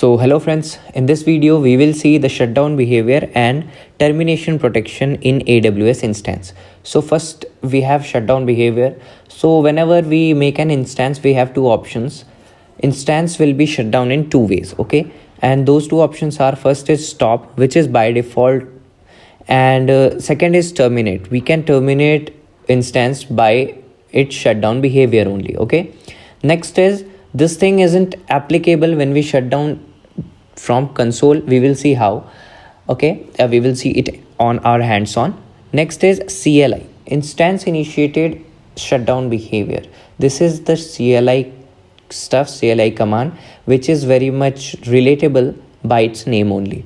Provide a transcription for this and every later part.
So hello friends, in this video we will see the shutdown behavior and termination protection in AWS instance. So first we have shutdown behavior. So whenever we make an instance, we have two options. Instance will be shut down in two ways, okay? And those two options are, first is stop, which is by default, and second is terminate. We can terminate instance by its shutdown behavior only, okay? Next is, this thing isn't applicable when we shut down from console. We will see how, okay? We will see it on our hands on. Next is CLI, instance initiated shutdown behavior. This is the CLI stuff, CLI command, which is very much relatable by its name only.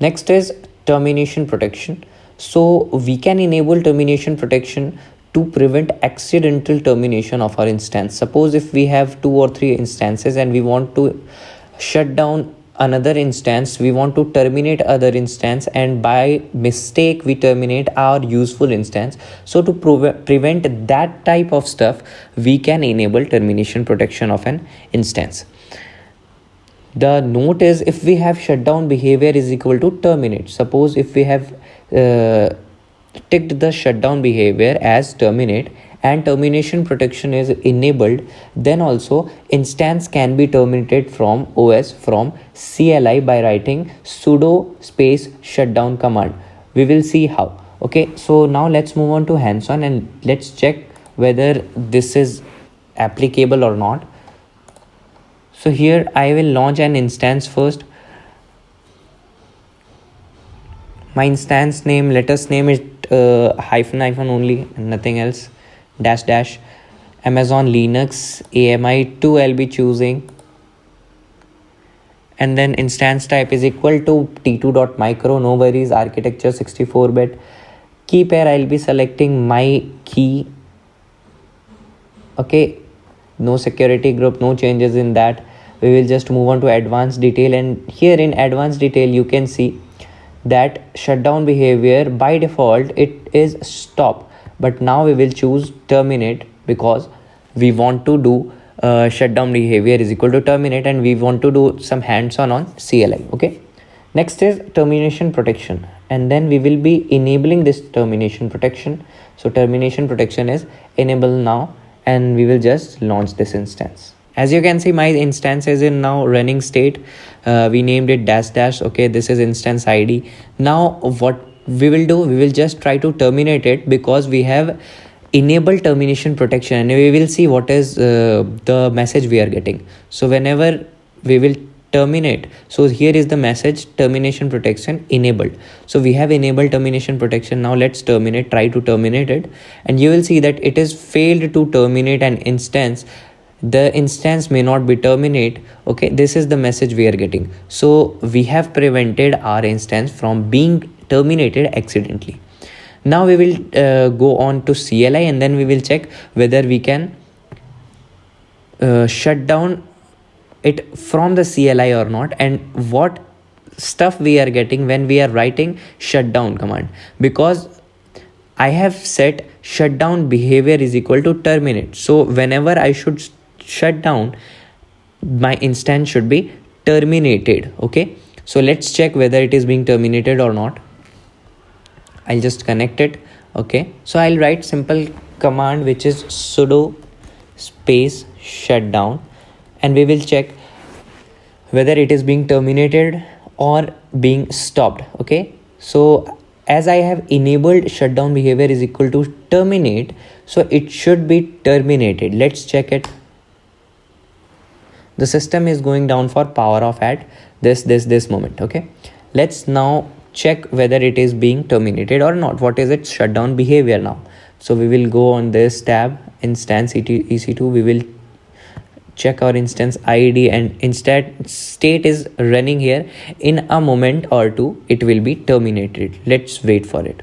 Next is termination protection. So we can enable termination protection to prevent accidental termination of our instance. Suppose if we have 2 or 3 instances and we want to shut down another instance, we want to terminate other instance, and by mistake we terminate our useful instance. So to prevent that type of stuff, we can enable termination protection of an instance. The note is, if we have shutdown behavior is equal to terminate. Suppose if we have ticked the shutdown behavior as terminate and termination protection is enabled, then also instance can be terminated from OS from CLI by writing sudo space shutdown command. We will see how. Okay, so now let's move on to hands-on and let's check whether this is applicable or not. So here I will launch an instance first. My instance name, let us name it hyphen only, nothing else, dash Amazon Linux AMI 2 I'll be choosing, and then instance type is equal to t2.micro, no worries, architecture 64-bit. Key pair I'll be selecting my key, okay, no security group, no changes in that. We will just move on to advanced detail, and here in advanced detail you can see that shutdown behavior by default it is stop, but now we will choose terminate because we want to do shutdown behavior is equal to terminate and we want to do some hands-on CLI. Okay, next is termination protection, and then we will be enabling this termination protection. So termination protection is enabled now, and we will just launch this instance. As you can see, my instance is in now running state. We named it dash. Okay, this is instance ID. Now what we will do, we will just try to terminate it because we have enabled termination protection, and we will see what is the message we are getting. So whenever we will terminate, so here is the message, termination protection enabled. So we have enabled termination protection. Now let's try to terminate it, and you will see that it is failed to terminate an instance. The instance may not be terminate. Okay, this is the message we are getting. So we have prevented our instance from being terminated accidentally. Now we will go on to CLI, and then we will check whether we can shut down it from the CLI or not, and what stuff we are getting when we are writing shutdown command, because I have set shutdown behavior is equal to terminate. So whenever I should shut down, my instance should be terminated. Okay, so let's check whether it is being terminated or not. I'll just connect it. Okay, so I'll write simple command which is sudo space shutdown, and we will check whether it is being terminated or being stopped. Okay, so as I have enabled shutdown behavior is equal to terminate, so it should be terminated. Let's check it. The system is going down for power off at this moment. Okay, let's now check whether it is being terminated or not. What is its shutdown behavior now? So we will go on this tab, instance EC2. We will check our instance ID, and instance state is running here. In a moment or two it will be terminated. Let's wait for it.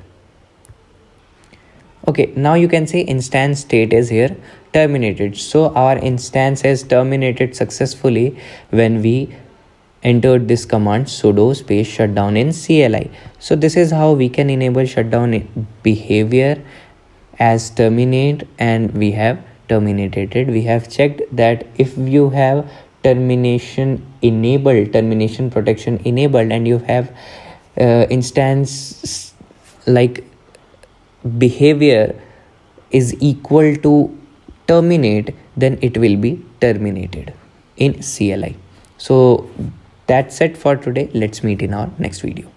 Okay, now you can see instance state is here terminated. So our instance is terminated successfully when we entered this command sudo space shutdown in CLI. So this is how we can enable shutdown behavior as terminate, and we have terminated it. We have checked that if you have termination protection enabled, and you have instance like behavior is equal to terminate, then it will be terminated in CLI. So that's it for today. Let's meet in our next video.